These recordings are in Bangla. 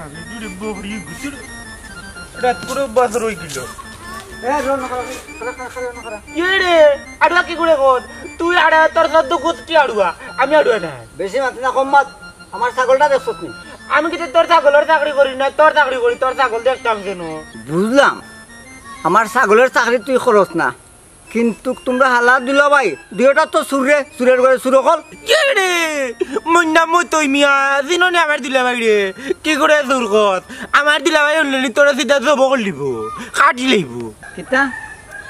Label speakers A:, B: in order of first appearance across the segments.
A: আমি দূরে বহরি ঘুরে রাত পুরো বছর হয়ে গেল রে আড়ুয়া কি করে কর তুই আড়া তোর সদ্য কুচটি আড়ুয়া আমি আড়ুয়া না
B: বেশি মাতি না কম মাত আমার ছাগলটা দেখছ নি
A: আমি কিন্তু তোর ছাগলের চাকরি করি না তোর চাকরি করি তোর ছাগল দেখতাম কেন
B: বুঝলাম আমার ছাগলের চাকরি তুই খরচ না কিন্তু তোমরা হালা দুলাভাই দুইটা তো সুরের ঘরে সুর কল
A: কে রে মুন্না মই তুই মিয়া জিননি আমার দুলাভাই রে কি করে সুর কত আমার দুলাভাই হলে তোরা সিধা জব করলিব কাটি লইব
B: কিতা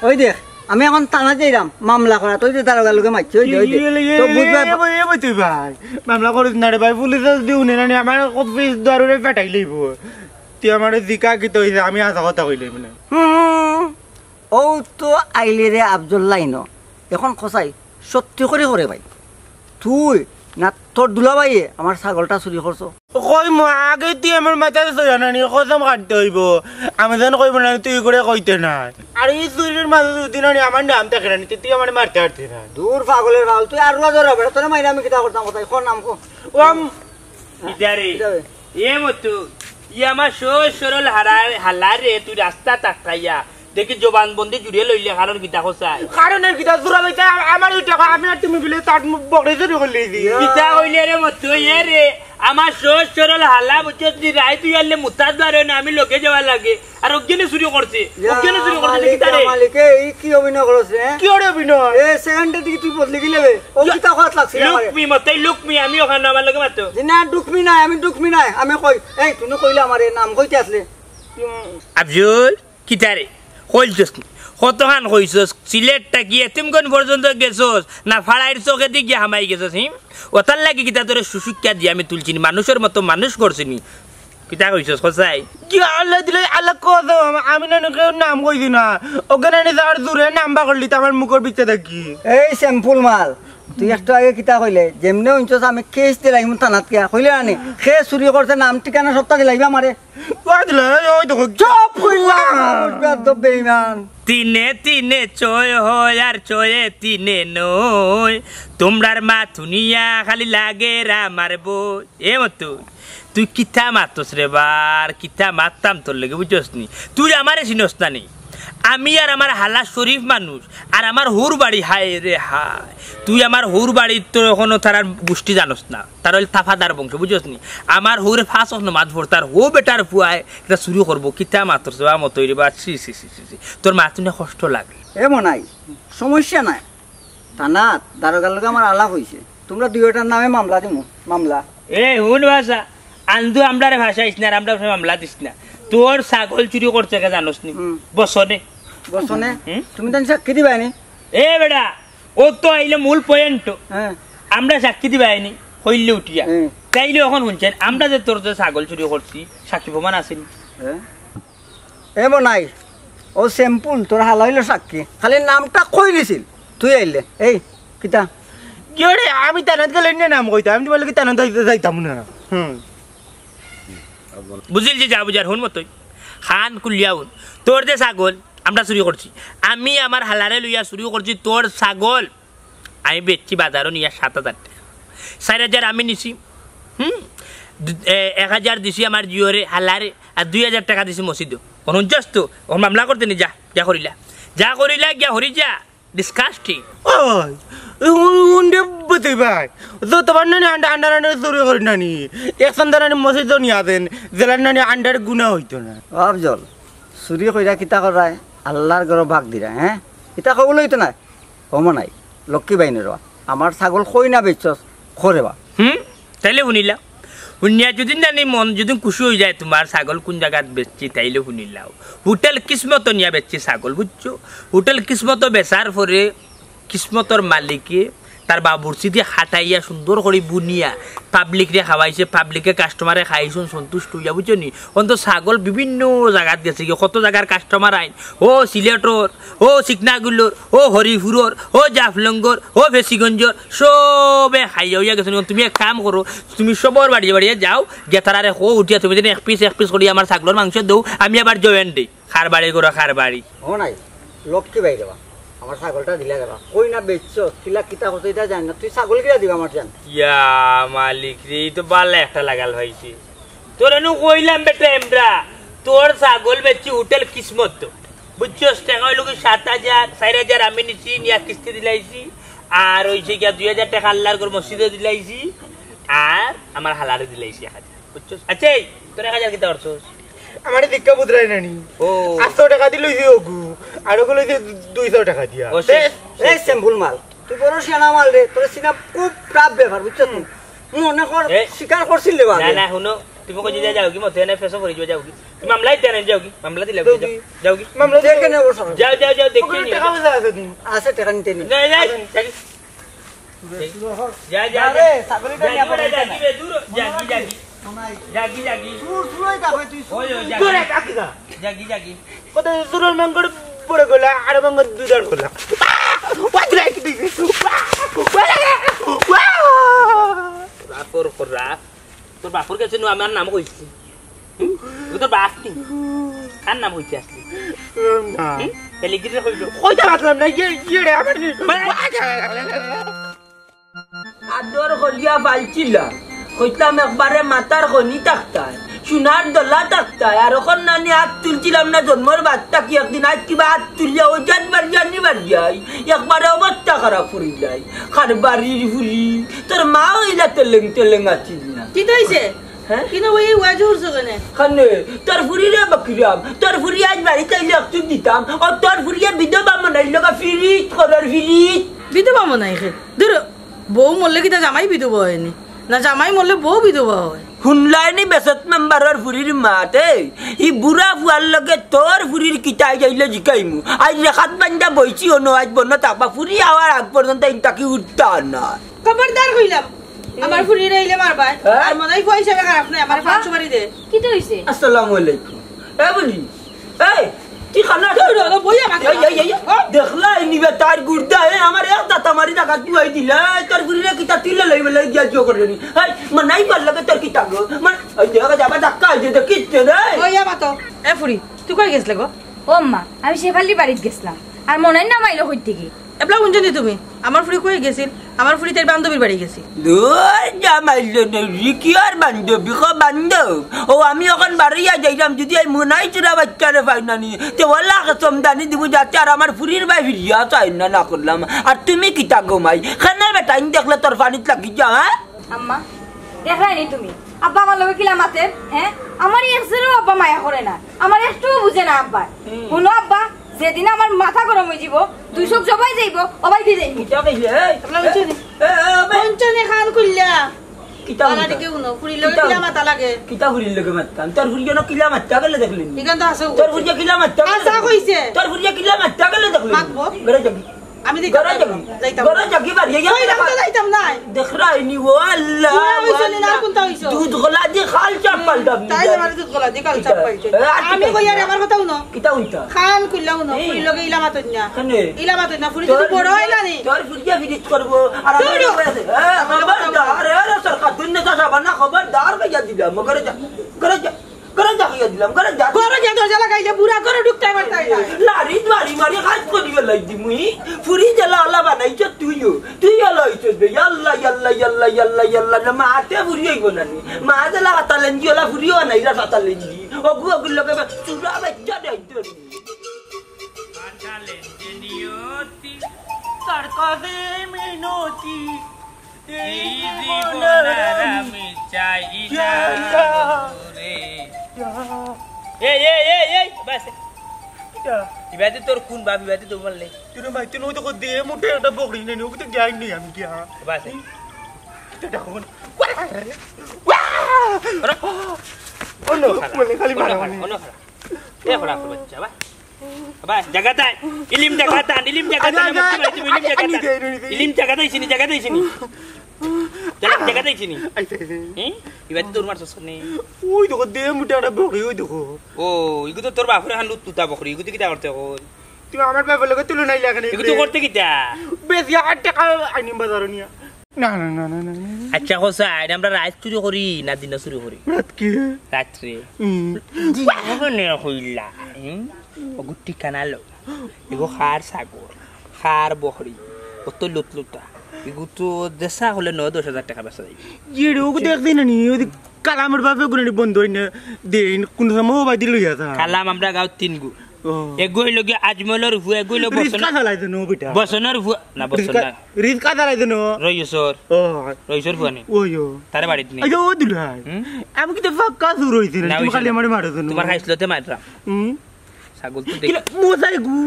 B: ওই দেখ আমি এখন থানা যাইরাম মামলা করা তুই যে তার গালুকে মারছি ওই দে তো বুঝবা
A: তুই ভাই মামলা করিস না রে ভাই পুলিশ দিও না আমার অফিস দ্বারে পেটাই লইব তুই আমার জিকা কি তুই আমি আশা কথা কইলি মানে
B: ও তো আইলে রে আফজল লাইন এখন খসাই সত্যি করে ভাই তুই না তোর দুলাভাইয়ে আমার ছাগলটা চুরি করছো
A: কই মই আগে তুই আমার মাথায় জানানি কসম কাটতে হইব আমি যেন কইব না তুই করে কইতে না আর এই চুরির মাঝে দুদিন আমার নাম দেখে না তুই আমার মারতে পারতি না
B: দূর পাগলের পাগল তুই আর না ধরা বেড়া তোর মাইরে আমি কিতা করতাম কোথায় কোন নাম কো
C: ইদারে এ মতো ই আমার সরল হালারে তুই রাস্তা তাকাইয়া দেখি জবান বন্দি জুড়ে লইলে কারণ গীতা খসাই
A: কারণের গীতা জোড়া বাইতে আমার ওই টাকা আমি আর তুমি বিলে তার বকরে চুরি করলি
C: গীতা কইলে রে মতো এ রে আমার সরল হালা বুঝছিস নি রাই তুই আনলে মুতাজ বারে না আমি লোকে যাওয়া লাগে আর ওখানে চুরি করছে গীতা রে
B: মালিকে এই কি অভিনয় করছে
A: কি ওরে অভিনয়
B: এ সেকেন্ডে দিকে তুই বদলে গিলেবে ও গীতা খত লাগছে
C: লুকমি আমি ওখানে আমার লগে মাতো
B: না ডুকমি নাই আমি কই এই তুই কইলা আমার নাম কইতে আসলে
C: আফজল কিতা রে কইছস কতখান কইছস সিলেটটা কি এতিমগঞ্জ পর্যন্ত গেছস না ফাড়াইর চোখে দিকে হামাই গেছস ওতার লাগি কিতা তোরে সুশিক্ষা দিয়ে আমি তুলছিনি মানুষের মতো মানুষ করছিনি কিতা কইছস খসাই
A: কি আল্লাহ দিলে আল্লাহ কদম আমি না নাম কইছি না ওখানে যাওয়ার দূরে নাম্বা করলি তো আমার মুখের ভিতরে দেখি
B: এই স্যাম্পল মাল তুই একটু আগে কিতা কইলে যেমনে হইছস আমি কেস দিলাই মন থানাত কে কইলে আনি খে চুরি করতে নাম ঠিকানা সপ্তাহ দিলাইবা আমারে
A: কই দিলা ওই দেখো চুপ কইলাম
B: তো বেঈমান
C: তিনে তিনে চয় হয় আর চয়ে তিনে নয় তোমরার মা থুনিয়া খালি লাগে রা মারবো এ মতো তুই কিতা মারতস রে বার কিতা মারতাম তোর লেগে বুঝছস নি তুই আমারে চিনস না নি আমি আর আমার হালা শরীফ মানুষ আর আমার হুর বাড়ি হায় রে হায় তুই আমার হুর বাড়ির তো এখনো তার গোষ্ঠী জানোস না তার হল তাফাদার বংশ বুঝছস নি আমার হুরে ফাঁস মাছ ভরতার হো বেটার ফুয়ায় এটা শুরু করবো কিতা মাত্র মতো রে বা তোর মাতুনে কষ্ট লাগে
B: এমন নাই সমস্যা নাই থানাত দারোগার লগে আমার আলাপ হয়েছে তোমরা দুইটার নামে মামলা দিমু মামলা
C: এ হুন ভাষা আন্দু আমরারে ভাষা ইস না আমরা মামলা দিস না তোর ছাগল চুরি করছে কে জানোস নি বসনে তুমি তো সাক্ষী দিবাইনি
B: এ
C: বেটা ও তো আইলে মূল পয়েন্ট আমরা সাক্ষী দিবাইনি হইলে উঠিয়া তাইলে এখন শুনছেন আমরা যে তোর যে ছাগল চুরি করছি সাক্ষী প্রমাণ আসেনি
B: এমন নাই ও স্যাম্পল তোর হালা হইল সাক্ষী খালি নামটা কই দিছিল তুই আইলে এই কিতা
A: কি রে আমি তানাত গেলে নাম কইতাম আমি বলে কি তানাত যাইতাম না
C: বুঝিল যে যা বুঝার হুন মতই খান কুলিয়াউন তোর যে ছাগল আমরা চুরি করছি আমি আমার হালারে লইয়া চুরি করছি তোর ছাগল আমি বেচছি বাজারও নিয়ে 7,000 টাকা 4,000 আমি নিছি 1,000 দিছি আমার জিওরে হালারে আর 2,000 টাকা দিছি মসজিদ শুনছস তো ওর মামলা করতে নি যা করিলা গিয়া হরি যা ডিসকাস্টিং
A: উন্ডে বতে ভাই তোমার নানি আন্ডার চুরি করি নানি এক সন্তান মসজিদ নিয়ে আসেন জেলার নানি আন্ডার গুণা হইতো না
B: আফজল চুরি কইরা কিতা করায় আল্লাহর ঘর ভাগ দিরা হ্যাঁ কিতা কবলে হইতো না কমো নাই লক্ষ্মী বাইনের আমার ছাগল কই না বেচছস খরেবা
C: তাইলে শুনিলা শুনিয়া যদি জানি মন যদি খুশি হয়ে যায় তোমার ছাগল কোন জায়গাত বেচছি তাইলে শুনিলাও হোটেল কিসমত নিয়া বেচছি ছাগল বুঝছো হোটেল কিসমত বেচার পরে কিসমতর মালিকে তার বাবুরচি দিয়ে হাঁটাইয়া সুন্দর করে বুনিয়া পাবলিকরে খাওয়াইছে পাবলিকে কাস্টমারে খাইছুন সন্তুষ্ট হইয়া বুঝছো নি অন্ত ছাগল বিভিন্ন জায়গাত গেছে কি কত জায়গার কাস্টমার আইন ও সিলেটর ও চিকনাগুলোর ও হরিপুরর ও জাফলঙ্গর ও ফেসিগঞ্জর সবে খাইয়া হইয়া গেছে তুমি এক কাম করো তুমি সবর বাড়িয়ে যাও গেতারারে হো উঠিয়া তুমি যদি এক পিস করি আমার ছাগলের মাংস দৌ আমি আবার জয়েন দিই খার বাড়ি করো খার বাড়ি
B: ও নাই লক্ষ্মী বাই দেবা আমার ছাগলটা দিলা গেল কই না বেচছো কিলা কিতা হতে এটা জানি না তুই ছাগল কিলা দিবা আমার জান
C: ইয়া মালিক রে তো বালা একটা লাগাল হইছে তোর এনু কইলাম বেটা এমরা তোর ছাগল বেচি হোটেল কিসমত বুঝছস টাকা হইল 7,000 4,000 আমি নিছি নিয়া কিস্তি দিলাইছি আর ওইছে গিয়া 2,000 টাকা আল্লাহর ঘর মসজিদে দিলাইছি আর আমার হালারে দিলাইছি 1,000 বুঝছস আচ্ছা তোর 1,000 কিতা করছস
A: আমার দীক্ষা পুত্রাই নানি
C: ও
A: 800 টাকা দিলইছি ওগু আর ওগুলো লইছে 200 টাকা দিয়া
B: এই স্যাম্পল মাল তুই বড় সিয়ানা মাল রে তোর সিনা খুব প্রাপ ব্যবহার বুঝছ তুই মনে কর স্বীকার করছিল রে
C: না না শুনো তুমি কই যাও কি মতে না ফেসো করি যাও কি তুমি মামলাই দেন যাও কি মামলা দিলা যাও কি
A: মামলা
B: দেখ কেন বসো
C: যাও দেখি নি
A: টাকা পয়সা আছে তুমি
B: আছে টাকা নিতে নি
C: না যা
B: রে ছাগলটা নিয়া পড়ে
C: যাগি দূর যাগি
B: সুরই কা ভাই তুই
C: ওই
A: তোরে কাকিদা
C: যাগি
A: কত সুরল মঙ্গল পড়ে গলা আর মঙ্গল দুইদার গলা ওয়াই লাইক দিস
C: বাপর করা তোর বাপর কাছে নো আমার নাম কইছি তোর বাপ কি আর নাম কইছি আসলি
A: না
C: তাহলে কি রে কইলো
A: কইতা পারলাম না ইয়ে আমার
D: আদর করিয়া বালছিলা কইতাম একবারে মাথার খনি থাকতায় সোনার দলা থাকতায় আর ওখান নানি হাত তুলছিলাম না জন্মর বাচ্চা কি একদিন আজ কিবা হাত তুলিয়া ও যান বাড়িয়াই একবারে অবস্থা খারাপ ফুরি যায় খার বাড়ির ফুরি তোর মা হইলা তেলেং আছিস না
E: কি হইছে
D: হ্যাঁ
E: কিন্তু ওই ওয়াজ উড়ছো কেন
D: খানে তোর ফুরি রে বকিরাম তোর ফুরি আজ বাড়িতে আইলে একটু দিতাম ও তোর ফুরিয়া বিধবা মনাইল ফিরিজ করার ফিরিজ
E: বিধবা মনাই খে দূর বউ মরলে কি তা জামাই বিধবা হয়নি না জামাই মরলে বউ বিধবা হয়
D: শুনলাইনি বেসত মেম্বারের ফুরির মাতে ই বুড়া ফুয়ার লগে তোর ফুরির কিতাই যাইলে জিকাইমু আজ রেখাত বান্ধা বইছি অনো আজ বন্য থাকবা ফুরি আওয়ার আগ পর্যন্ত ইনটাকি উঠতা না
E: খবরদার কইলাম আমার ফুরি রইলে মারবাই আর মনাই পয়সা খারাপ না আমার 500 বাড়ি দে
F: কি তো হইছে
D: আসসালামু আলাইকুম এ বলি এই তুই খানা
E: বই আমাকে
D: দেখলা নিবে তার গুর্দা হে আমার এক দাতা মারি টাকা তুই দিলা তোর ফুরিরে কিতা তিলে লইবে লই দিয়া জো করে নি এই মনাই পার লাগে তোর কিতা গো মান ওই দেখা যাবা ধাক্কা আইছে তো কিচ্ছে রে
E: বই আমাকে এ ফুরি তুই কই গেছলে গো
F: ও মা আমি শেফালি বাড়িতে গেছিলাম আর মনে না মাইলো কই থেকে
E: এবলা শুনছনি তুমি আমার ফুরি কই গেছিল আমার ফুরি তার বান্ধবীর বাড়ি গেছি
D: দূর জামাইলো নি কি আর বান্ধবী কো বান্ধব ও আমি এখন বাড়িয়া যাইলাম যদি এই মনাই চুরা বাচ্চারে পাই না নি তে ওলা সমদানি দিব যাচ্ছে আর আমার ফুরির ভাই ফিরিয়া চাই না করলাম আর তুমি কিতা গোমাই খানা বেটা ইন দেখলে তোর পানিত লাগি যা হ্যাঁ
F: আম্মা দেখাইনি তুমি আব্বা আমার লগে কিলা মাতে হ্যাঁ আমার একজনও আব্বা মায়া করে না আমার একটুও বুঝে না আব্বা শুনো আব্বা যেদিন আমার মাথা গরম হয়ে যাব 200 জবাই যাইব অবাই দি যাইব
D: কিতা কইলে
E: এবলা শুনছনি পঞ্চনে খান কইলা কিতা না দিকে উনো ফুরি লগে কিলা মাথা লাগে
D: কিতা ফুরির লগে মারতাম তোর ফুরিয়া ন কিলা মারতা গেলে দেখলি
E: ইগান তো আছে
D: তোর ফুরিয়া কিলা মারতা
E: আসা কইছে
D: তোর ফুরিয়া কিলা মারতা গেলে দেখলি
E: মারবো?
D: গরে যাবি
E: আমি দেখ
D: গরে যাবি
E: যাইতাম
D: গরে যাবি বাড়ি গিয়া
E: কইলাম তো যাইতাম না
D: দেখরাইনি ওয়াল্লাহ
E: পুরা হইছনি না কোনটা হইছো
D: দুধ গলা দি খাল চাপাল দাবি
E: তাই আমার দুধ গলা দি কাল চাপ পাইছে আমি কই আর আমার কথা উনো
D: কিতা হইতা
E: খান কইলা উনো ফুরি লগে ইলা মাতন না
D: খানে
E: ইলা মাতন না ফুরি তো বড় হইলা নি
D: তোর ফুরিয়া ভিডিট করব আর আমার খবরদার আরে সরকার দিন না সাবানা খবরদার কইয়া দিলাম গরে যা গরে যা গরে যা কইয়া দিলাম গরে যা
E: দরজা লাগাইলে বুড়া করে ঢুকতে পারতাই না
D: লারি মারি মারি হাত করি লাই দি মুই ফুরি জ্বালা আলা বানাইছ তুইও লইছ বে ইয়াল্লা ইয়াল্লা ইয়াল্লা ইয়াল্লা ইয়াল্লা না মাতে ফুরি হইব না নি মা জ্বালা হাতালেন জিওলা ফুরিও নাই রা হাতালেন জি ওগু লগে চুরা বাচ্চা দাইতো
C: কাটালেন যে নিয়তি
A: তার কাছে মিনতি
C: এই জীবনের আমি চাই না রে এই বাস ইবাতে তোর কোন বাপ ইবাতে তো বললে
A: তুই ভাই তুই তো কো দে মুঠে একটা বকরি নেই ওকে তো যাই নি আমি কি
C: বাস
A: এটা কোন অন্য বলে খালি মারা
C: অন্য খারাপ এ খারাপ বাচ্চা বা বাস জায়গাটা ইলিম জায়গাটা ইলিম জায়গাটা ইসিনি জায়গাটা ইসিনি ইবাতে তোর মারছস নে
A: ওই দেখো দে মুঠে একটা বকরি ওই দেখো
C: ও ইগু তো তোর বাপরে হান লুতুতা বকরি ইগু কিটা করতে কই
A: তুই আমার বাবার লগে তুলো নাই লাগে
C: ইগু তো করতে কিটা
A: বেশি 8 টাকা আইনি বাজার নিয়া না না না না না
C: আচ্ছা কোসা আমরা রাত চুরি করি না দিন চুরি করি
A: রাত কি
C: রাত্রে জীবনে হইলা গুটি কানালো এগো খার সাগর খার বকরি কত লুতলুতা এগু তো দেশা হলে 9-10 হাজার টাকা বেচা যায়
A: জিড়ে ওকে দেখদিন না নি ওই কালামের বাপে গুণি বন্ধ হইনে দিন কোন সময় বাদি লইয়া থা
C: কালাম আমরা গাঁও 3 গু এগুই লগে আজমলের হু এগুই লগে বসনা
A: চালাই দেন বেটা
C: বসনার হু না বসনা
A: রিস্কা চালাই দেন
C: রইসর
A: ও
C: রইসর ফুয়ানি
A: ওইও
C: তারে বাড়িতে নি
A: আইও দুলাই আমি কি তো ফাক্কা শুরু হইছে না তুমি খালি আমারে মারো দেন
C: তোমার খাইছলতে মাররা ছাগল তো দেখ
A: মোজাই গু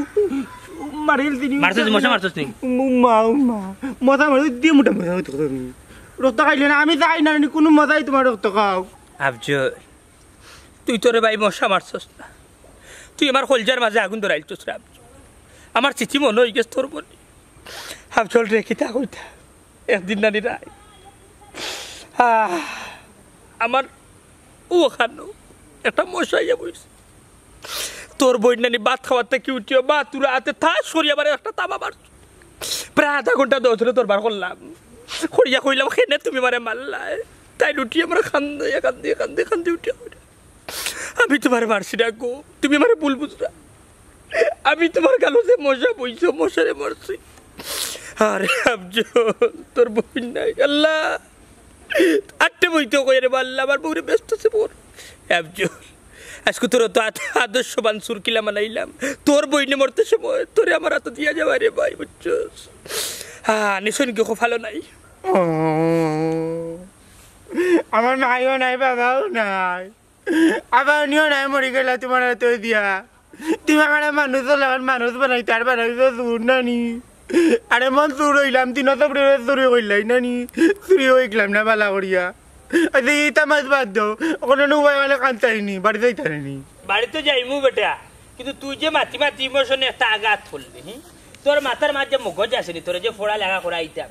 A: মারিল দিনি
C: মারছস মশা মারছস নি
A: উম্মা মজা মারি দিয়ে মোটা মজা হইতো তুমি রক্ত খাইলে না আমি যাই না কোনো মজাই তোমার রক্ত খাও
C: আফজল তুই তোরে ভাই মশা মারছস না তুই আমার কলজার মাঝে আগুন ধরাইছস রে আফজল আমার চিঠি মনে হই গেছ তোর বলি আফজল রেখে তা কইতা একদিন নানি রাই আমার ওখানো একটা মশাইয়া বইছে তোর বই নানি ভাত খাওয়াতে কি উঠিও বা তুরা হাতে থাস সরিয়া বারে একটা তামা মারছ প্রায় আধা ঘন্টা ধরে তোর বার করলাম করিয়া কইলাম খেনে তুমি মারে মারলাই তাই উঠি আমার কান্দে উঠিয়া আমি তোমার মারছি না গো তুমি আমার ভুল বুঝরা আমি তোমার গালো যে মশা বইছো মশারে মারছি আরে আফজল তোর বই নাই আল্লাহ আটটে বইতে কইরে আল্লাহ আমার বউরে ব্যস্ত আছে বোর আফজল আজকে তোর তো আদর্শবান সুরকিলা মানাইলাম তোর বইনে মরতে সময় তোরে আমার হাতে দিয়া যাবে রে ভাই বুঝছস নিশন কি খুব ভালো নাই
A: আমার মাইও নাই বাবাও নাই আবার নিও নাই মরি গেলা তোমার হাতে দিয়া তুমি আমার মানুষ মানুষ বানাই তার বানাইছো চুর নানি আরে মন চুর হইলাম তিনও তো চুরি হইলাই নানি চুরি হইলাম না বালা করিয়া আচ্ছা ইটা মাছ বাদ দাও ওখানে উপায় মানে কান্তাইনি বাড়িতে যাইতানি
C: বাড়িতে যাইমু বেটা কিন্তু তুই যে মাতি মাতি ইমোশনে একটা আঘাত করলি তোর মাথার মাঝে মগজ আসেনি তোর যে ফোড়া লাগা করাইতাম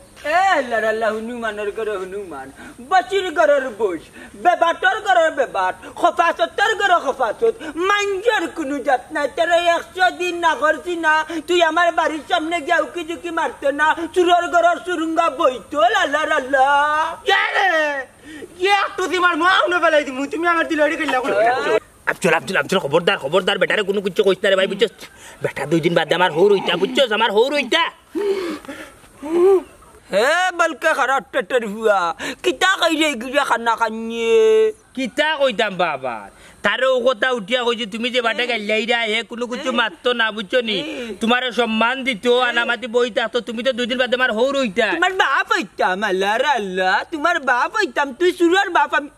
D: আল্লাহ হনুমানের ঘরে হনুমান বচির ঘরের বস বেবাটর ঘরের বেবাট খফাচতর ঘরে খফাচত মাঞ্জর কোনো জাত নাই তোর 100 দিন না করছি না তুই আমার বাড়ির সামনে গিয়ে উকি ঝুঁকি মারতে না চুরের ঘরের সুরঙ্গা বইতো আল্লাহ
A: একটু তোমার মাউনে বেলাই দিমু তুমি আমার দিলড়ি কইলা
C: আফজল খবরদার বেটারে কোনো কিছু কইছ না রে ভাই বুঝছস বেটা 2 দিন বাদ আমার হৌর হইতা বুঝছস আমার হৌর হইতা
D: হে বলকে খারাপ টেটের হুয়া কিতা কইরে গিয়া খানা খানিয়ে
C: কিতা কইতাম বাবা তারে ও কথা উঠিয়া কইছে তুমি যে বাটা গাইলাইরা হে কোনো কিছু মারতো না বুঝছো নি তোমার সম্মান দিত আনামাতি বইতা তো তুমি তো 2 দিন বাদে আমার হৌর হইতা
D: তোমার বাপ হইতাম আল্লাহ তোমার বাপ হইতাম তুই সুরের বাপ আমি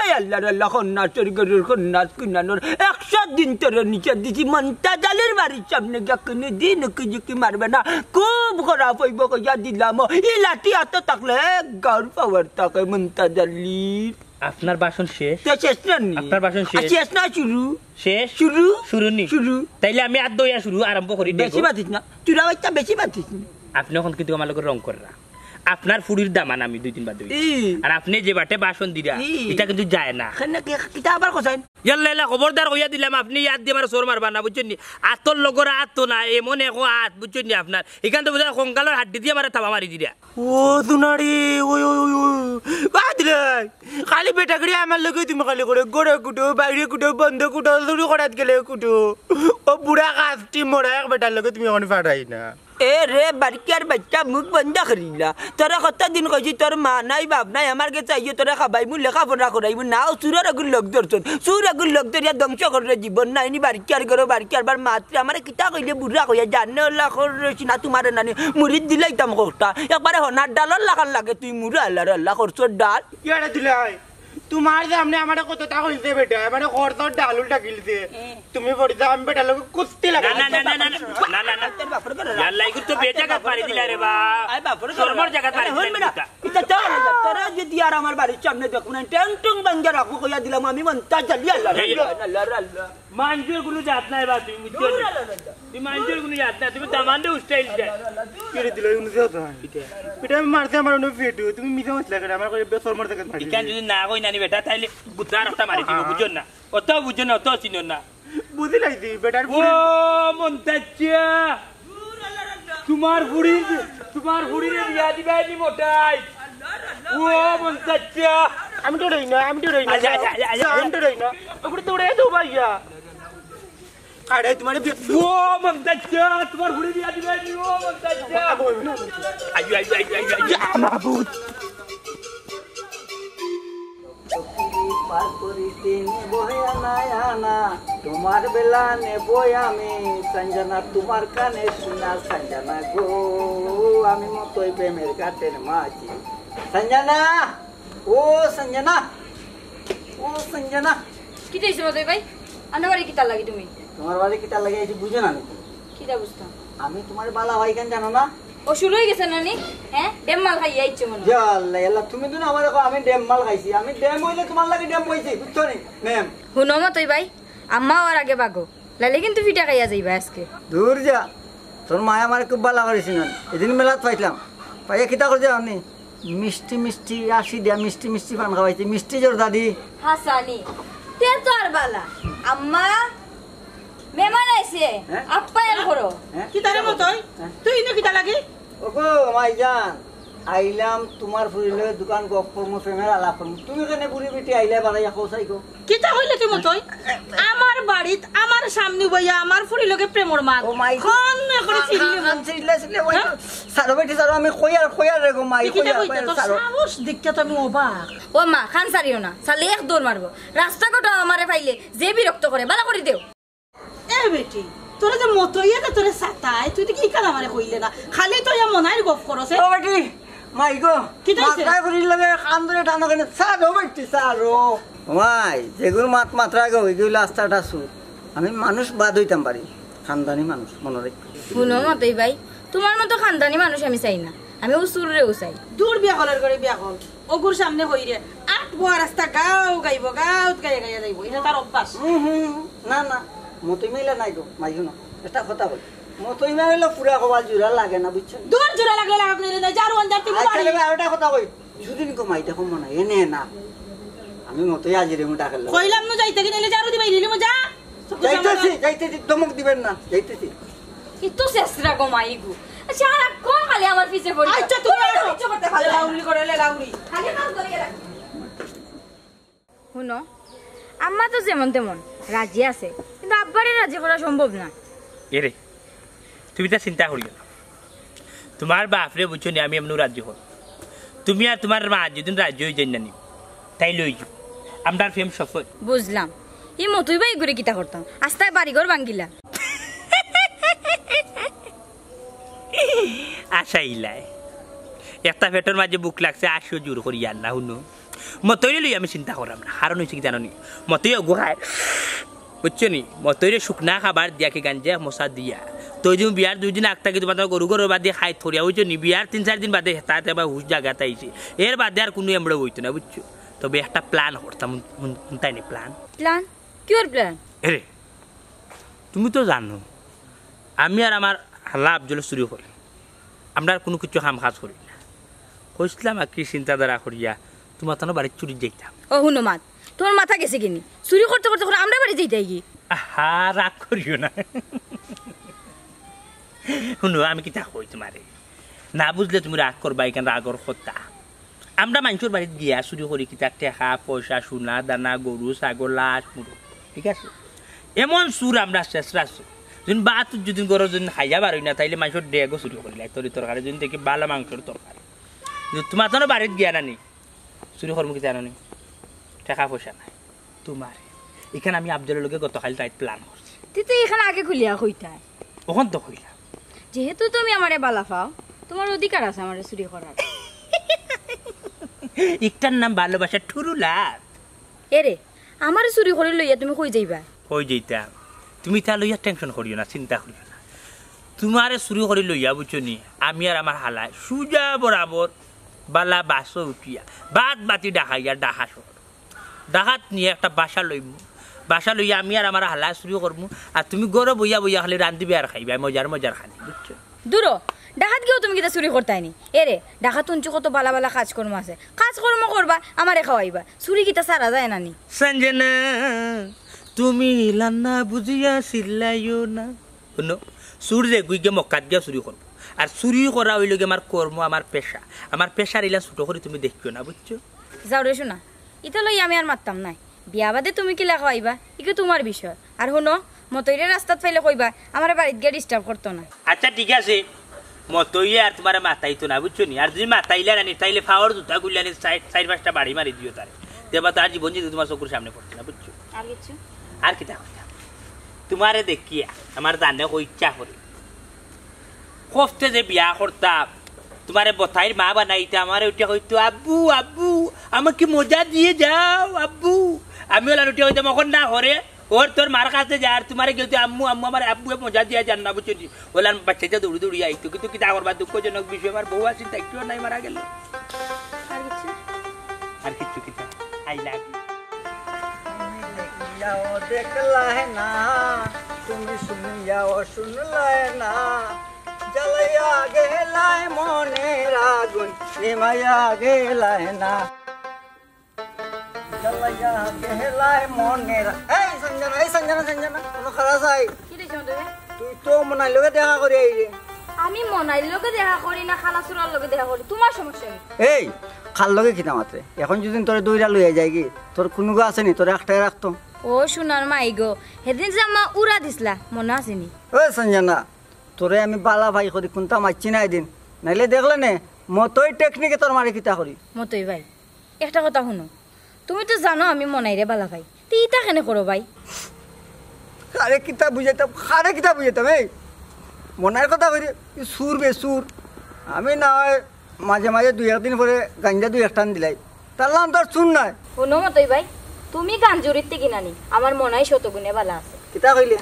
D: এই আল্লাহ কন্যাচর গরুর কন্যাচ কুনানোর 100 দিন তোর নিচে দিছি মন্তাজালের বাড়ির সামনে গিয়া কোনো দিন কি মারবে না খুব খারাপ হইব কইয়া দিলাম এই লাঠি হাতে থাকলে গাউর পাওয়ার থাকে মন্তাজালির
C: আপনার ভাষণ শেষ
D: শেষ না
C: আপনার ভাষণ
D: শেষ না
C: শেষ শুরু নি তাইলে আমি আর দইয়া শুরু আরম্ভ করি
D: বেশি বাতিস না চুরা বাচ্চা বেশি বাতিস না
C: আপনি এখন কিন্তু আমার লগে রং কররা আপনার ফুড়ির দামান আমি 2 দিন বাদ দিই আর আপনি যে বাটে ভাষণ দিরা এটা কিন্তু যায় না
D: কিতা আবার কইছেন
C: ইয়াল্লা খবরদার কইয়া দিলাম আপনি ইয়াদ দিয়ে আমার সোর মারবা না বুঝছেন নি আতর লগর আত না এমন এক হাত বুঝছেন নি আপনার এখান তো বুঝা কঙ্কালের হাড্ডি দিয়ে আমার থাবা মারি দিরা
A: ও দুনারি ওই বাদরে খালি বেটা করে আমার লগে তুমি খালি করে গড়ে কুটো বাইরে কুটো বন্ধ কুটো শুরু করাত গেলে কুটো ও বুড়া কাজটি মরা এক বেটার লগে তুমি ওখানে ফাটাই না
D: এ রে বাড়ির বাচ্চা মুখ বন্ধ করিলা তোরা কত দিন কইছি তোর মা নাই বাপ নাই আমার কে চাইয়ে তোরা খাবাই মু লেখাপড়া করাইমু নাও সুরের আগুন লোক ধরছন সুর আগুন লোক ধরিয়া ধ্বংস করে জীবন নাই নি বাড়ির ঘর বাড়ির বার মাত্র আমার কিতা কইলে বুড়া কইয়া জানে ওলা করছি না তোমার নানি মুড়ি দিলাইতাম কোটা একবারে হনার ডালর লাগান লাগে তুই মুড়া আল্লাহ করছ ডাল
A: ইয়ারে দিলাই তোমার সামনে আমার কতটা কইছে বেটা মানে খরচ ডালুলটা গিলছে তুমি পড়ি যা আমি বেটা লোক কুস্তি লাগা
C: না তোর বাপর করে ইয়াল্লা ইগু তো বেজাগা পারি দিলা রে বা আই বাপর সরমর জায়গা পারি দিলা
D: এটা চল তোরা যদি আর আমার বাড়ির সামনে দেখো না টেনটং বাঙ্গা রাখো কইয়া দিলাম আমি মনটা জ্বালি আল্লাহ
C: মানজুর গুলো জাত নাই বা তুমি বুঝছো তুমি মানজুর গুলো জাত না তুমি দামান্ডে স্টাইল দে
A: কেড়ে দিলাই উনি যাতা এটা আমি মারতে আমার অন্য ফেটু তুমি মিছা মতলা করে আমার কই সরমর জায়গা পারি
C: ইকান যদি না কই নানি বেটা তাইলে গুতার একটা মারি দিব বুঝছো না অত বুঝছো না অত চিনো না
A: বুঝিলাই দি বেটার
C: ও মন্তাচ্চা তোমার বুড়ির বিয়া দিবাই নি মোটাই ও মন্তাচ্চা
A: আমি তো রই না আমি তো রই না ওগুলো তো উড়ে দাও ভাইয়া আরে তোমার
C: ও মন্তাচ্চা তোমার বুড়ি বিয়া দিবাই নি ও মন্তাচ্চা আই মাহবুব
B: করিতে নেবই আনা তোমার বেলা নেবই আমি সঞ্জনা তোমার কানে শোনা সঞ্জনা গো আমি মতোই প্রেমের কাটের মাঝি সঞ্জনা ও সঞ্জনা ও সঞ্জনা
F: কি দিয়েছো মতই ভাই আন্না বাড়ি কিতা লাগি তুমি
B: তোমার বাড়ি কিতা লাগে এই বুঝো না
F: কিতা বুঝতাম
B: আমি তোমার বালা ভাই কেন জানো না
F: ও শুরু হয়ে গেছে নানি হ্যাঁ ডেম মাল খাই আইছো মনে
B: আল্লাহ আল্লাহ তুমি তো আমার দেখো আমি ডেম মাল খাইছি আমি ডেম হইলে তোমার লাগে ডেম হইছি বুঝছো নি ম্যাম
F: হুনো মতই ভাই আম্মা আর আগে বাগো লাইলে কিন্তু পিঠা খাইয়া যাইবা আজকে
B: দূর যা তোর মায় আমার খুব ভালো করেছি না এদিন মেলাত পাইলাম পাইয়া কিতা করে যাও নি মিষ্টি মিষ্টি আসি দিয়া মিষ্টি মিষ্টি পান খাওয়াইছি মিষ্টি জোর দাদি
F: হাসানি তে তো আর বালা আম্মা মেহমান আইছে আপ্যায়ন করো
E: কি তারে মতই তুই ইনো কিতা লাগে
B: ওগো মাইজান আইলাম তোমার ফুরিলে দোকান গপ করমু প্রেমের আলাপ করমু তুমি কেনে বুড়ি বেটি আইলে বানাইয়া খোসাই গো
E: কিতা হইলে কি মতই আমার বাড়িত আমার সামনে বইয়া আমার ফুরি লগে প্রেমর মাত কোন করে
B: সিরিলে ওই সারো বেটি সারো আমি কইয়ার রে গো মাই কইয়ার সারো
E: সাহস দেখতে তো আমি অবাক
F: ও মা খান সারিও না সালে এক দৌড় মারবো রাস্তা কোটা আমারে পাইলে যে বিরক্ত করে বালা করে দেও
E: এ বেটি তোরা যে মতইয়া না তোরে সাতাই তুই কি কালা আমারে কইলে না খালি তো ইয়া মনাই গপ করছে
B: ও বেটি মাই গো মাত্রায় ফুরিল লাগে কান ধরে টানো কেন সারো বেটি সারো মাই যেগুলো মাত্রায় গো ওইগুলো রাস্তাটা সুর আমি মানুষ বাদ হইতাম পারি খানদানি মানুষ মনে রাখো
F: শুনো মতই ভাই তোমার মতো খানদানি মানুষ আমি চাই না আমি উসুরেও চাই
E: দূর বিয়া হলার করে বিয়া হল ওগুর সামনে হইরে আট বড় রাস্তা গাও গাইব গাউত গাইয়া যাইব এটা তার অভ্যাস
B: না না মতই মিলে নাই গো মাইগো না এটা কথা বল মতই মিলে পুরা কবাল জোড়া লাগে না বুঝছেন
E: দূর জোড়া লাগলে লাগাক নিলে না যার ওয়ান জাতি বাড়ি
B: আরেকটা কথা কই দুদিন কো মাই দেখো মনে এনে না আমি মতই আজিরে মুটা খেললাম
E: কইলাম না যাইতে কি নিলে যারু দিবাই নিলে যা
B: যাইতেছি ধমক দিবেন না যাইতেছি
F: ইতো শেষরা গো মাইগু আচ্ছা আর কোন খালি আমার পিছে পড়ি
E: আচ্ছা তুমি
F: ইচ্ছা করতে ভালো
E: লাউলি করে লাউলি
F: খালি কাজ করিয়া রাখ শুনো আম্মা তো যেমন তেমন রাজি আছে কিন্তু আব্বারে রাজি করা সম্ভব না
C: এরে তুমি তা চিন্তা করিও না তোমার বাপরে বুঝছো নি আমি এমন রাজ্য হল তুমি আর তোমার মা যদি রাজ্য হয়ে যাই না নি তাই লই যাও আমরা ফেম সফল
F: বুঝলাম এই মতই ভাই ঘুরে কিতা করতাম আস্তায় বাড়িঘর ভাঙ্গিলা
C: আশা ইলাই একটা পেটের মাঝে বুক লাগছে আসো জোর করি আর না শুনো মতই লই আমি চিন্তা করাম না কারণ হয়েছে কি জানো নি মতই গোহায় বুঝছো নি মতইরে শুকনা খাবার দিয়াকে গাঞ্জা মশা দিয়া তো যে বিয়ার 2 দিন আগ থেকে তোমার গরু গরু বাদে খাই থরিয়া হইছো নি বিয়ার 3-4 দিন বাদে তাতে আবার হুশ জায়গাতে আইছে এর বাদে আর কোনো এমড়ে হইতো না বুঝছো তবে একটা প্ল্যান করতাম তাই নি প্ল্যান
F: কিওর প্ল্যান
C: এরে তুমি তো জানো আমি আর আমার হালা আফজল চুরি করি আমরা কোনো কিছু কাম কাজ করি না কইছিলাম আর কি চিন্তাধারা করিয়া তোমার তো বাড়ির চুরি যাইতাম
F: ও হুনুমাত তোমার মাথা গেছে কিনি চুরি করতে করতে আমরা বাড়ি যাইতে কি
C: আহা রাগ করিও না শুনো আমি কিতা কই তোমারে না বুঝলে তুমি রাগ করবা এখানে রাগর কথা আমরা মানুষের বাড়িতে গিয়া চুরি করি কিতা টেকা পয়সা সোনা দানা গরু ছাগল লাশ মুরু ঠিক আছে এমন চুর আমরা চেষ্টা যদি বাত যদি গরু যদি খাইয়া পারি না তাইলে মানুষের ডেগো চুরি করি লাই তরি তরকারি যদি দেখি ভালো মাংসের তরকারি তোমার তো বাড়িতে গিয়া নানি চুরি করবো কি জানো নি টাকা পয়সা নাই তোমার এখানে আমি আফজলের লোকে গতকাল তাই প্ল্যান করছি
F: তুই তো এখানে আগে খুলিয়া কইতাই
C: ওখান তো কইলা
F: যেহেতু তুমি আমারে বালা পাও তোমার অধিকার আছে আমারে চুরি করার
C: একটার নাম ভালোবাসা ঠুরুলাত
F: এরে আমারে চুরি করে লইয়া তুমি কই যাইবা
C: কই যাইতাম তুমি তা লইয়া টেনশন করিও না চিন্তা করিও না তোমারে চুরি করে লইয়া বুঝছো নি আমি আর আমার হালায় সুজা বরাবর বালা বাসো উঠিয়া বাদ বাতি ডাকাইয়া ডাহা শহর ডাকাত নিয়ে একটা বাসা লইমু বাসা লইয়া আমি আর আমার হালা চুরি করমু আর তুমি গরো বইয়া বইয়া খালি রান্ধিবে আর খাইবা মজার খানি বুঝছো
F: দূর ডাকাত গিয়েও তুমি কিতা চুরি করতাইনি এরে ডাকাত উঞ্চু কত বালা বালা কাজকর্ম আছে কাজকর্ম করবা আমারে খাওয়াইবা চুরি কিতা সারা যায় নানি
C: সঞ্জনা তুমি লান্না বুঝিয়া চিল্লাইও না শুনো চুর যে গুইগে মক্কাত গিয়া চুরি করবো আর চুরি করা হইলে আমার কর্ম আমার পেশার ইলা ছোট করে তুমি দেখিও না বুঝছো
F: যাও রে শোনা ইতা লই আমি আর মারতাম নাই বিয়া বাদে তুমি কি লেখা আইবা ইকে তোমার বিষয় আর শুনো মতইরে রাস্তাত পাইলে কইবা আমার বাড়িতে গিয়ে ডিস্টার্ব করতো না
C: আচ্ছা ঠিক আছে মতইয়ে আর তোমার মাথাইতো না বুঝছো নি আর যদি মাথাইলে না তাইলে ফাওয়ার জুতা গুলি আনি 4-5টা বাড়ি মারি দিও তারে তেবা তার জীবন যদি তোমার চোখের সামনে পড়ছে না বুঝছো
F: আর কিছু
C: আর কিতা কথা তোমারে দেখিয়া আমার জানে ইচ্ছা করে কফতে যে বিয়া করতাম তোমারে বথাইর মা বানাইতে আমার ওইটা হইতো আব্বু আব্বু আমাকে মজা দিয়ে যাও আব্বু আমি ওলা ওইটা হইতাম এখন না হরে ওর তোর মার কাছে যা আর তোমারে গেলতে আম্মু আম্মু আমার আব্বু মজা দিয়া যান না বুঝছি ওলার বাচ্চাটা দৌড়ি দৌড়ি আইতো কিন্তু কিতা করবার দুঃখজনক বিষয় আমার বউ আছে একটু নাই মারা গেল আর কিছু কিতা আই লাভ
B: যাও দেখলা হে না তুমি শুনিয়াও শুনলাই না জ্বালাইয়া গেলাই মনের আগুন নিমাইয়া গেলাই না জ্বালাইয়া গেলাই মনের এই সঞ্জনা কোনো খারাপ চাই
F: কি দেখছ তুমি
B: তুই তো মনাই লগে দেখা করে আইরে
F: আমি মনাইর লগে দেখা করি না খালাসুরার লগে দেখা করি তোমার সমস্যা কি
B: এই খাল লগে কিনা মাত্রে এখন যদি তোরে দইরা লইয়া যাই কি তোর কোনো গা আছে নি তোরে একটাই রাখতো
F: ও সোনার মাই গো সেদিন যে আমা উড়া দিছিলা মনে আসেনি
B: ও সঞ্জনা তোরে আমি বালা ভাই করি কোনটা মারছি না এদিন নাইলে দেখলে নে মতই টেকনিকে তোর মারে কিতা করি
F: মতই ভাই একটা কথা শুনো তুমি তো জানো আমি মনাইরে বালা ভাই তুই ইটা কেন করো ভাই
B: আরে কিতা বুঝাইতাম এই মনের কথা করি সুর বে সুর আমি না হয় মাঝে মাঝে দুই একদিন পরে গাঞ্জা দুই একটান দিলাই তার নাম তোর শুন নাই
F: শুনো মতই ভাই তুমি গান জুরিতে কিনানি আমার মনাই শতগুণে বালা আছে
B: কিতা কইলে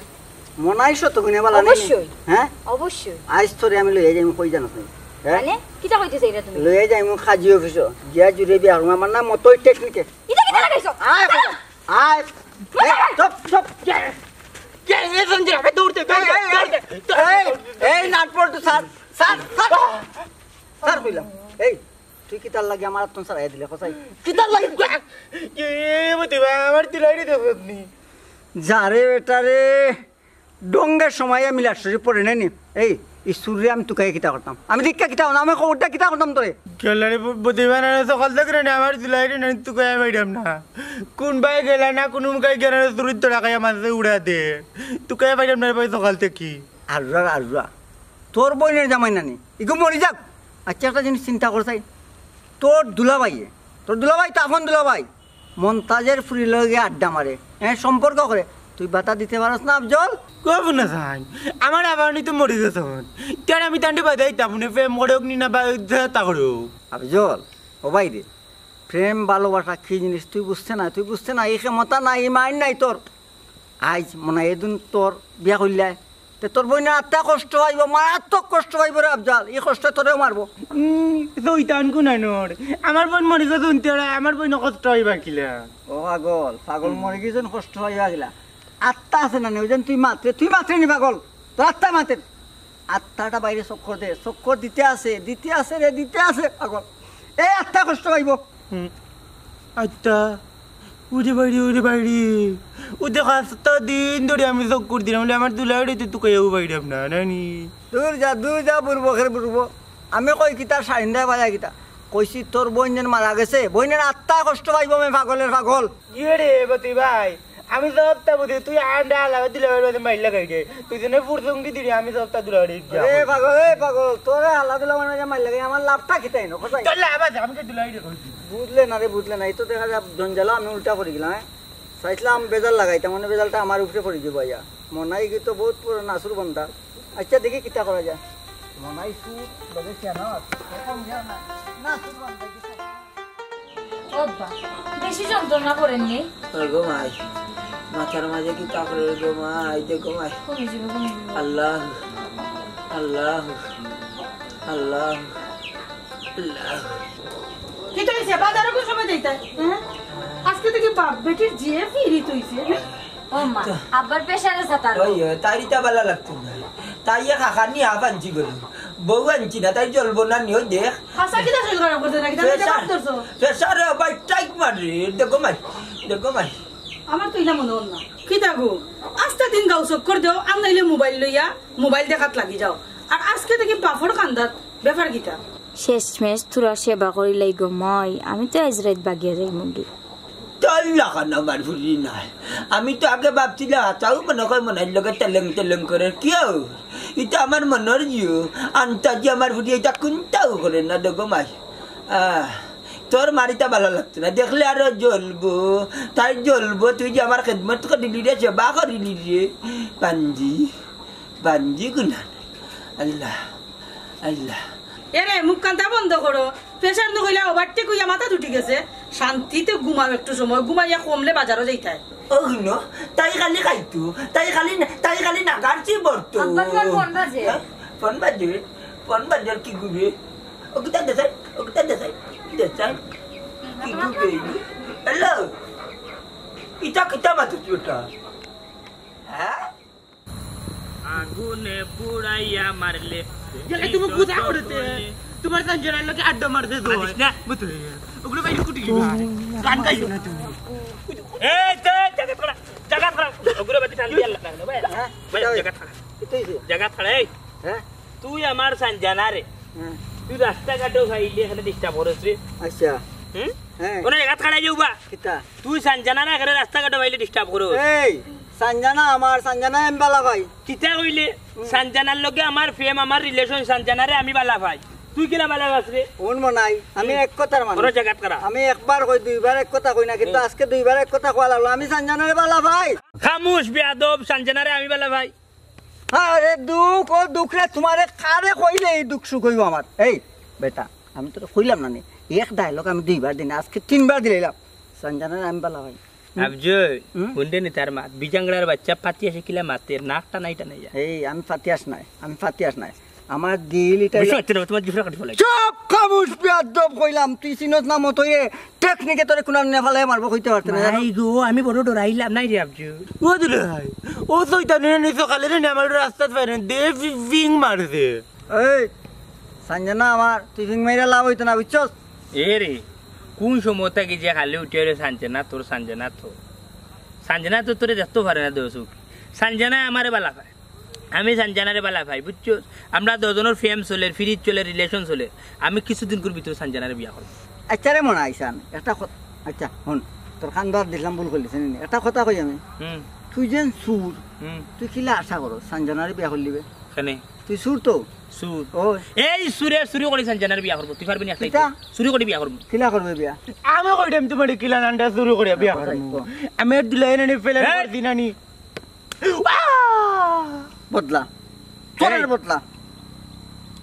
B: মনাই শত গুণে বালা নেই
F: অবশ্যই
B: হ্যাঁ
F: অবশ্যই
B: আজ তোরে আমি লইয়া যাই কই জানো তুই
F: মানে কিটা কইতেছ এটা তুমি
B: লইয়া যাই খাজি অফিস গিয়া জুড়ে বিয়া আমার নাম মতই টেকনিকে
F: ইটা কিটা লাগাইছো
B: আয় আয় চপ
A: এই সঞ্জনা দৌড়তে
B: এই নাটপল তো স্যার কইলাম এই তুই কি তার লাগে আমার আত্মন সারাই দিলে কোথায় কি তার লাগে
A: আমার তুলাইনি দেখনি
B: যারে বেটারে ডঙ্গের সময় আমি লাস্টে পড়ে নেনি এই ইসুরে আমি তোকে কিতা করতাম আমি দীক্ষা কিতা হতাম আমি খবরটা কিতা করতাম তোরে
A: গেলারে বুদ্ধিমান সকাল থেকে না আমার তুলাইনি না তুকে ম্যাডাম না কোন বাই গেলা না কোন মুখাই গেলা তুরিত তো টাকা মাঝে উড়া দে তুকে ম্যাডাম না ভাই সকাল থেকে
B: আরুয়া তোর বইনের জামাই নানি ইগো মরি যাক আচ্ছা একটা জিনিস চিন্তা করছাই তোর দুলাভাই তো আপন দুলাভাই মন্তাজের ফুরি লগে আড্ডা মারে হ্যাঁ সম্পর্ক করে তুই বাতা দিতে পারস না আফজল
A: কব না সাই আমার আবার তো মরে গেছে তার আমি তান্ডে বাদাইতাম না ফে মরক নি না তা করো
B: আফজল ও ভাই রে প্রেম ভালোবাসা কি জিনিস তুই বুঝতে না এই ক্ষমতা নাই এই মাইন নাই তোর আজ মনে এদিন তোর বিয়া করলাই তোর বই না আত্মা কষ্ট হইব মারাত্মক কষ্ট হইব রে আফজল এই কষ্ট তোরেও মারবো
A: সইতান কোনানোর আমার বোন মরে গেছে আমার বোন কষ্ট হইবা কিলা
B: ও পাগল মরে গেছেন কষ্ট হইবা গেলা আত্মা আছে না ওই তুই মাত্রে নি পাগল তোর আত্মা মাত্রে আত্মাটা বাইরে চক্কর দিতে আছে পাগল এই আত্মা কষ্ট হইব
A: আচ্ছা উড়ে বাইরে ও দেখা দিন ধরে আমি চক্কর দিলাম আমার দুলাইড়ে তুই কেউ বাইরাম না নানি
B: দূর যা বুড়বো আমি কই কিতা সাইন্দা বাজা কিতা কইছি তোর বোন যেন মারা গেছে বোনের আত্মা কষ্ট পাইব আমি পাগল
A: ইয়ে রে বতি ভাই আমি সবটা বুঝি তুই আন্ডা লাগা দুলাইড়ে মাইল লাগাই দে তুই যেন ফুরসঙ্গি দিলি আমি সবটা দুলাইড়ে
B: পাগল তোরে আল্লাহ দুলা মানে মাইল লাগাই আমার লাভটা কিতাই না কোথায়
A: তোর লাভ আছে আমি দুলাইড়ে কইছি
B: বুঝলে না এই তো দেখা যায় জঞ্জালা আমি উল্টা করে গেলাম চাইছিলাম বেজাল লাগাইতাম মানে বেজালটা আমার উপরে পড়ে যাব ভাইয়া মনাই গিয়ে তো বহুত পুরো নাসুর বন্ধা আচ্ছা দেখি কিতা করা যায় মনাই সুর লগে কেনা নাসুর বন্ধা
F: বেশি যন্ত্রণা করেননি
D: গো মাই মাথার মাঝে কি তাকরে গো মাই দেখো মাই আল্লাহ আল্লাহ আল্লাহ আল্লাহ
E: কি হইছে বাজারে কোন সময় যাইতা হ্যাঁ আজকে থেকে বাপ বেটির যে ফিরি তইছে
F: ও মা আবার প্রেসারে সাতার
D: ওই তাইটা ভালো লাগতো না তাই কাকা নি আবানছি গেল বউ আনছি না তাই জ্বলবো না নিও দেখ
E: হাসা কিটা সইল করতে নাকি তাহলে জবাব দরছো
D: প্রেসার ভাই টাইক মারি দেখো মাই
E: আমার তো ইলা মনে হল না কিটা গো আস্তে দিন গাও চক্কর দেও আর নাইলে মোবাইল লইয়া মোবাইল দেখাত লাগি যাও আর আজকে থেকে পাফড় কান্দাত ব্যাপার কিটা
F: শেষমেশ তোরা সেবা করিলাই গো মাই আমি তো আজ রাত বাগিয়া যাই মুগি
D: তোর লাগান আমার ফুরি নাই আমি তো আগে ভাবছিলাম তাও মনে হয় মনের লগে তেলেং করে কেউ এটা আমার মনের জিও আন্তাজি আমার ফুরি এটা কোনটাও করে না দেখো মাই তোর মারিতা ভালো লাগতো না দেখলে আরো জ্বলবো তাই জ্বলবো তুই যে আমার খেদমত করিলি রে সেবা করিলি রে পাঞ্জি পাঞ্জি গুনা আল্লাহ আল্লাহ
E: এরে মুখ কান্তা বন্ধ করো প্রেশার নকইলা ওভারটেক হইয়া মাথা উঠি গেছে শান্তিতে ঘুমাও একটু সময় ঘুমাইয়া কমলে বাজারও যাইতাই
D: অগ্নো তাই খাইতো তাই খালি নাগারছি বর্ত ফোন বাজে কি গুবে ওটা দেখাই কি গুবে হ্যালো কিতা মাতো চুটা হ্যাঁ
C: আগুনে পুড়াইয়া মারলে
A: তুমি কোথায় করতে তোমার সঞ্জনার লোকে আড্ডা মারতে তো না বুঝলে ওগুলো বাইরে কুটি গান গাইছো না তুমি
C: এই তো জায়গা ছাড়া ওগুলো বাতি টান দিয়ে লাগা ভাই ভাই জায়গা ছাড়া এই
B: হ্যাঁ
C: তুই আমার সঞ্জনা রে তুই রাস্তা ঘাটে খাইলে এখানে ডিস্টার্ব করছ রে
B: আচ্ছা
C: হ্যাঁ ওনা জায়গা ছাড়া যাওবা
B: কিতা
C: তুই সঞ্জনা রে এখানে রাস্তা ঘাটে খাইলে ডিস্টার্ব করছ
B: এই সঞ্জনা আমার সঞ্জনা এমবালা ভাই
C: কিতা কইলে সঞ্জনার লগে আমার প্রেম আমার রিলেশন সঞ্জনা রে আমি বালা ভাই তুই কিলা বালা বাস রে
B: কোন মনাই আমি এক কথার মানুষ
C: ওরা জায়গা করা
B: আমি একবার কই দুইবার এক কথা কই না কিন্তু আজকে দুইবার এক কথা কওয়া লাগলো আমি সঞ্জনারে বালা ভাই
C: খামোশ বেয়াদব সঞ্জনা রে আমি বালা ভাই
B: আরে দুঃখ ও দুঃখ রে তোমারে কারে কইলে এই দুঃখ সুখ হইব আমার এই বেটা আমি তো কইলাম না এক ডায়লগ আমি দুইবার দিন আজকে তিনবার দিলাম সঞ্জনারে আমি বালা ভাই
C: আফজল হুন্ডে নি তার মাত বিজাংড়ার বাচ্চা ফাতিয়া শিখিলা মাতে নাকটা নাইটা নাই যায়
B: এই আমি ফাতিয়াস নাই আমার দিল এটা
C: তোমার জিফরা কাটি ফলাই
B: চুপ খামোশ বেয়াদব কইলাম তুই চিনত না মত এ টেকনিকে তোরে কোন নেফালে মারবো কইতে পারতে না
C: নাই গো আমি বড় ডরাইলাম নাই রে আফজল
A: ও দিলে ও সইতানে নি সকালে নি আমার রাস্তা পারে দে ফিং মারছে
B: এই সঞ্জনা আমার তুই ফিং মাইরা লাভ হইতো না বুঝছস
C: এ রে কোন সময়টা কি যে খালি উঠে রে সঞ্জনা তো তোরে দেখতে পারে না দোসুক সঞ্জনা আমারে বালা ভাই আমি সঞ্জনারে বালা ভাই বুঝছো আমরা দুজনের ফেম চলে ফ্রিজ চলে রিলেশন চলে আমি কিছুদিন করে ভিতরে সঞ্জনারে বিয়া করব
B: আচ্ছা রে মনে আইসান একটা আচ্ছা হন তোর খানদার দেখলাম ভুল করলিস একটা কথা কই আমি তুই যেন সুর তুই কিলা আশা করো সঞ্জনারে বিয়া করলিবে
C: কেনে
B: তুই সুর তো
C: সুর
B: ও
C: এই সুরে করে সঞ্জনারে বিয়া করব তুই পারবি না একটা সুরে করে বিয়া করব
B: কিলা করবে বিয়া
A: আমি কইতাম তোমার কিলা নান্ডা শুরু করে বিয়া করব আমি দিলাই না ফেলে দিনানি
B: বদলা তোর বদলা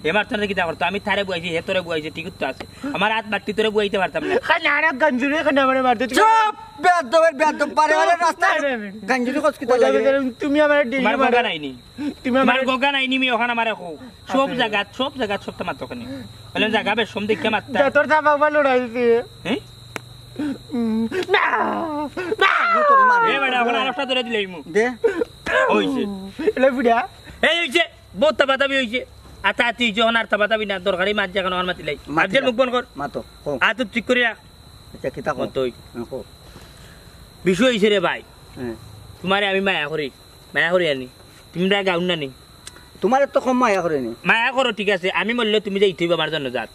C: এবার তোরে কিটা করতো আমি তারে বুয়াইছি হে তোরে বুয়াইছি ঠিক তো আছে আমার হাত বাটি তোরে বুয়াইতে পারতাম না
A: খানা গঞ্জুরে খানা মানে মারতে
B: চুপ বেয়াদব পারে রাস্তা গঞ্জুরি কস কি
A: তুমি আমার ডেলি
C: মার গগা নাইনি তুমি আমার গগা নাইনি মি ওখানে মারে কো সব জায়গা সবটা মারতো কেন বলেন জায়গা বে সম দেখে মারতা
A: তোর তা বাবা লড়াইছে
C: হ্যাঁ
A: না
B: তোরে মার
C: এ বড় ওখানে আরেকটা ধরে দিলাই মু
B: দে
C: হইছে
A: এলে বুড়া
C: এই হইছে বহুত তাবাতাবি হইছে আতাতি যখন আর তাবাতাবি না দরকারি মাছ জাগানো আর মাতিলাই আজের মুখ বন কর
B: মাতো
C: আত ঠিক করে রাখ
B: আচ্ছা কিতা কর
C: তুই
B: কো
C: বিষয় হইছে রে ভাই
B: হ্যাঁ
C: তোমারে আমি মায়া করি আনি তুমি না গাউন না নি
B: তোমার তো কম মায়া করে নি
C: মায়া করো ঠিক আছে আমি মরলে তুমি যাইতেইবা আমার জন্য জাত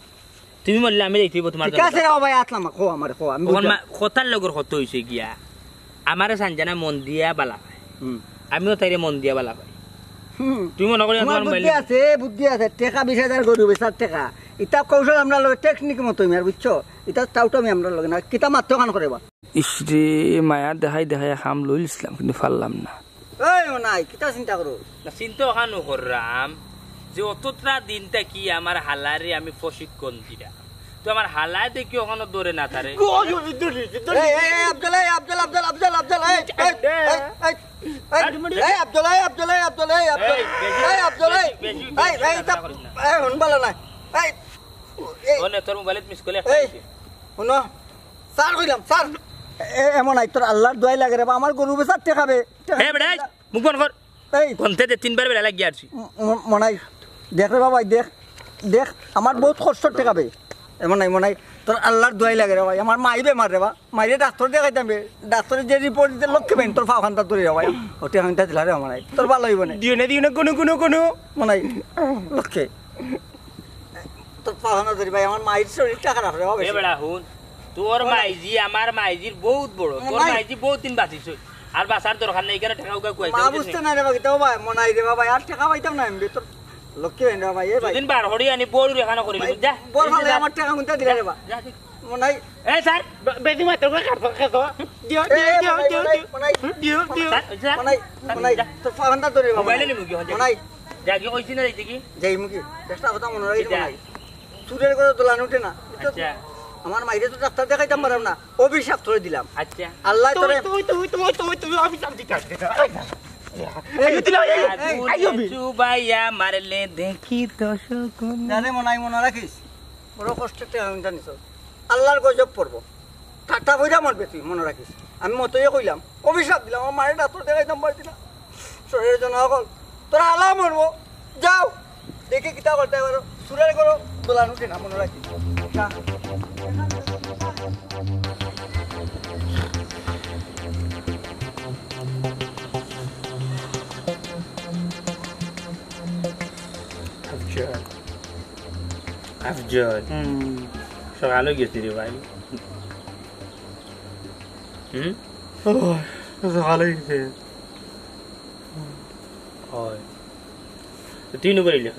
C: তুমি মরলে আমি যাইতেইব তোমার
B: ঠিক আছে রে ভাই আতলাম কো আমার কো আমি
C: কথার লগর কত হইছে গিয়া আমারে সঞ্জনা মন দিয়া বালা পায় আমিও তাইরে মন দিয়া বালা পাই তুমি মনে করি তোমার
B: বুদ্ধি আছে টাকা 20,000 গরু বেচার টাকা এটা কৌশল আমরা লগে টেকনিক মতো আমি আর বুঝছো এটা টাউটো আমি আমরা লগে না কিতা মাত্র কান করেবা
G: ইসরে মায়া দেখাই হাম লইল ইসলাম কিন্তু পারলাম না
B: এই নাই কিতা চিন্তা করো
C: চিন্তা ওখানো করলাম যে অতটা দিনটা কি আমার হালারে আমি প্রশিক্ষণ দিলাম তো আমার হালায় দেখি ওখানে দৌড়ে না তারে
B: আফজল
C: তোর মোবাইল মিস করলে
B: শুনো স্যার কইলাম স্যার এমন নাই তোর আল্লাহর দোয়াই লাগে রে আমার গরু বেচার টেকাবে
C: মুখ বন কর
B: এই
C: ঘন্টাতে 3 বার বেলা লাগিয়ে আসছি
B: মনাই দেখ রে বাবা দেখ আমার বহুত কষ্ট টেকাবে এমন নাই মনাই তোর আল্লাহর দোয়াই লাগে রে ভাই আমার মাই বেমার রে বা মাইরে ডাক্তার দেখাইতাম ডাক্তারে যে রিপোর্ট দিতে লক্ষ্য পেন তোর ফাও খান্তা তোর রে ভাই ওটা খান্তা দিলা রে আমার তোর ভালো হইব না
A: দিও না কোনো
B: মনাই লক্ষ্যে তোর ফাও খান্তা ধরি ভাই আমার মাইর শরীরটা খারাপ রে বাবা
C: বেড়া হুন তোর মাইজি আমার মাইজির বহুত বড় তোর মাইজি বহুত দিন বাঁচিছ আর বাঁচার দরকার নেই কেন টাকা উকা কুয়াইতে
B: মা বুঝতে না রে বাবা কিতা ভাই মনাই রে বাবা আর টাকা পাইতাম না আমি তোর লক্ষ্য হইন রে ভাই এ ভাই
C: দিন বার হড়ি আনি বড় রেখানা করি যা
B: বল ভালো আমার টাকা গুনতে দিলা রে বা মনাই
C: এই স্যার
A: বেশি মাত্র করে কাটবো খেতো দিও
B: মনাই তো ফান্ডা ধরে
C: মোবাইলে নিমু কি
B: মনাই
C: জাগি কইছি না এইতে কি
B: যাই মুকি চেষ্টা কথা মনে রাখিস মনাই চুরের করে দোলান উঠে না
C: আচ্ছা
B: আমার মাইরে তো ডাক্তার দেখাইতাম পারলাম না অভিশাপ ধরে দিলাম
C: আচ্ছা
B: আল্লাহ তোরে
A: তুই অফিস দিতে
C: চুবাইয়া মারলে দেখি তো শকুন
B: জানে মনাই মনে রাখিস বড় কষ্টতে জানিস আল্লাহর গজব পড়বো ঠাট্টা বইরা মরবে তুই মনে রাখিস আমি মতই কইলাম অভিশাপ দিলাম আমার মায়ের ডাক্তার দেখাইতাম পারছি না শরীরের জন্য সকল তোরা আল্লাহ মরবো যাও দেখে কিতা করতে পারো সুরের করো দোলান উঠে না মনে রাখিস
C: আফজল সকালে গেছি রে ভাই
A: ভালো হয়েছে
C: হয় তুই নো বলিলি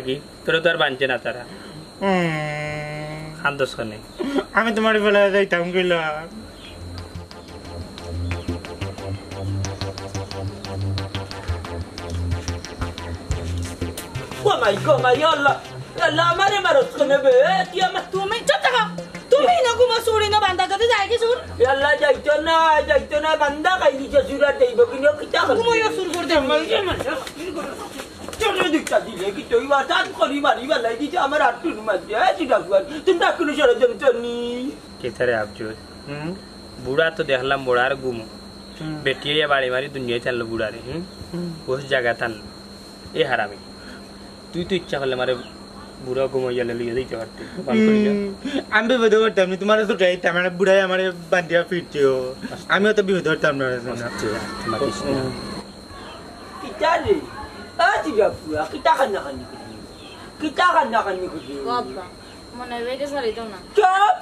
C: কি তোরা তো আর বানছে না তারা খান্দস খানে
A: আমি তোমার বেলা যাইতাম গেলাম
D: মাই গো মাই আল্লাহ আল্লাহ আমারে মারত কোনে বে কি আমার
E: তুমি চুপ থাকো তুমি না ঘুমা সুরি না বান্দা কাছে যাই কি সুর
D: আল্লাহ যাইতো না বান্দা খাই দিছে সুরা দেইব কিনো কিতা
E: ঘুমাইয়া সুর করতে
D: চলে দিকটা দিলে কি তুই বাতাত করি মারি বালাই দিছে আমার আটটুর মধ্যে তুই ডাকুন তুমি ডাকুন সরে জনতনি
C: কেতারে আফজল বুড়া তো দেখলাম বুড়ার গুম বেটিয়ে বাড়ি মারি দুনিয়ায় টানলো বুড়ারে ওই জায়গা টানলো এ হারামি তুই তো ইচ্ছা করলে মারে বুড়া ঘুমাইয়া লিয়ে দিতে পারতি
A: আমি বিপদ করতাম না তোমার তো যাইতাম আমার বুড়াই আমার বান্ধিয়া ফিরতেও আমিও তো বিপদ করতাম না
D: কিতা রে আজ যাপুরা কিতা কান্না কান্নি করি
F: বাবা মনে বেগে সারি দাও না
D: চুপ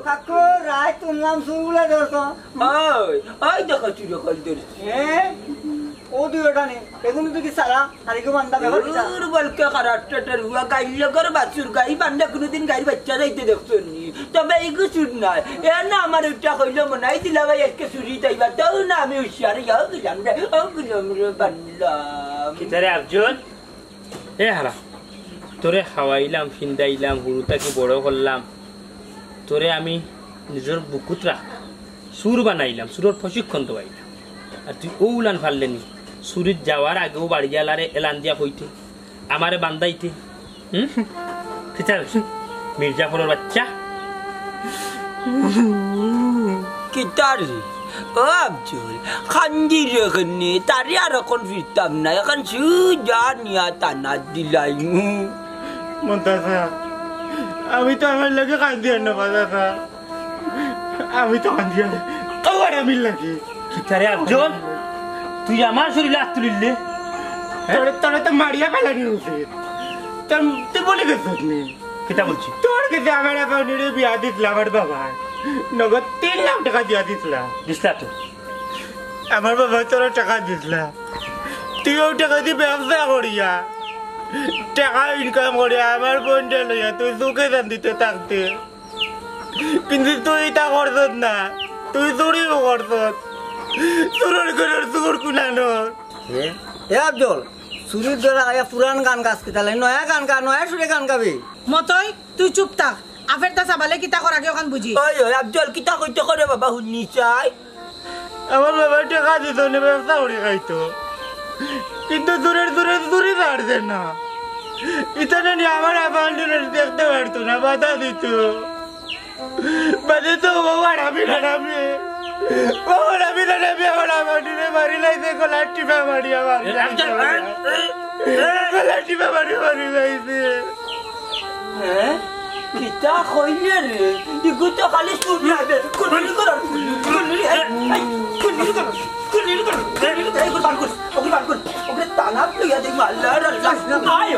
B: কাকু রায় তুললাম সুরগুলা ধরতো
D: ওই দেখো চুরি কল ধরছি
B: ও দুইটা নেই এগুলো তো কি সারা আর এগুলো বান্ধা ব্যবহার
D: বলকে খারাপটার হুয়া গাইল করে বাছুর গাই বান্ধা কোনোদিন গাড়ি বাচ্চা যাইতে দেখছো নি তবে এইগু চুর নাই এ না আমার ওইটা হইলো মনে হয় দিলা ভাই আজকে চুরি তাইবা তাও না আমি হুশিয়ার যাও গেলাম রে ও গেলাম রে বান্লাম
C: কিতারে আফজল এ হারা তোরে খাওয়াইলাম ফিন্দাইলাম হুরুটাকে বড় করলাম তোরে আমি নিজের বুকুত রাখ সুর বানাইলাম সুরের প্রশিক্ষণ তো পাইলাম আর তুই ও উলান ফারলেনি সুরিত যাওয়ার আগেও বাড়ি গেলারে এলান দিয়া হইতে আমারে বান্দাইতে কিতার মির্জাফরের বাচ্চা
D: কিতার ও আফজল খান্দি রেখে তারে আর এখন ফিরতাম না এখন সুজা নিয়া টানা দিলাই
A: মন্তাসা আমি তো আমার লাগে কান্দিয়ার না বাজাসা আমি তো কান্দিয়ার তোমার আমি লাগে
C: কিতারে আফজল তুই আমার শরীরে হাত তুলিলে
A: তোর তো মারিয়া ফেলানি উচিত তুই বলে গেছিস নি
C: কিতা বলছি
A: তোর কাছে আমার অ্যাকাউন্টে বিয়া দিছিল আমার বাবা নগদ 3 লাখ টাকা দিয়া দিছিল
C: দিসলা তো
A: আমার বাবা তোর টাকা দিছিল তুই ওই টাকা দিয়ে ব্যবসা করিয়া টাকা ইনকাম করিয়া আমার বোনটা লইয়া তুই সুখে শান্তিতে থাকতে কিন্তু তুই তা করছত না তুই চুরিও করছত চুরের ঘরের চুর কুনানো
B: এ আফজল চুরির দ্বারা আয়া পুরান গান গাছ কিতালে নয়া গান গা নয়া সুরে গান গাবি
E: মতই তুই চুপ থাক আফের তা সাবালে কিতা করা কে ওখান বুঝি
D: ওই ওই আফজল কিতা কইতে করে বাবা হুনি চাই
A: আমার বাবা টাকা দিত না ব্যবসা করে খাইতো কিন্তু দূরের দূরে দূরে ছাড়ছে না ইতানে নিয়ে আমার অ্যাকাউন্টে দেখতে পারতো না বাধা দিত বাধে তো হারামি হারামি আমার অ্যাকাউন্টে মারি লাইছে গলার টিপা মারিয়া মারি গলার টিপা মারি লাইছে
D: হ্যাঁ কিতা কইলে রে ইগু তো খালি শুনি আবে কুনি কর ওকে টানা লইয়া দেই মাল্লার আল্লাহ আয়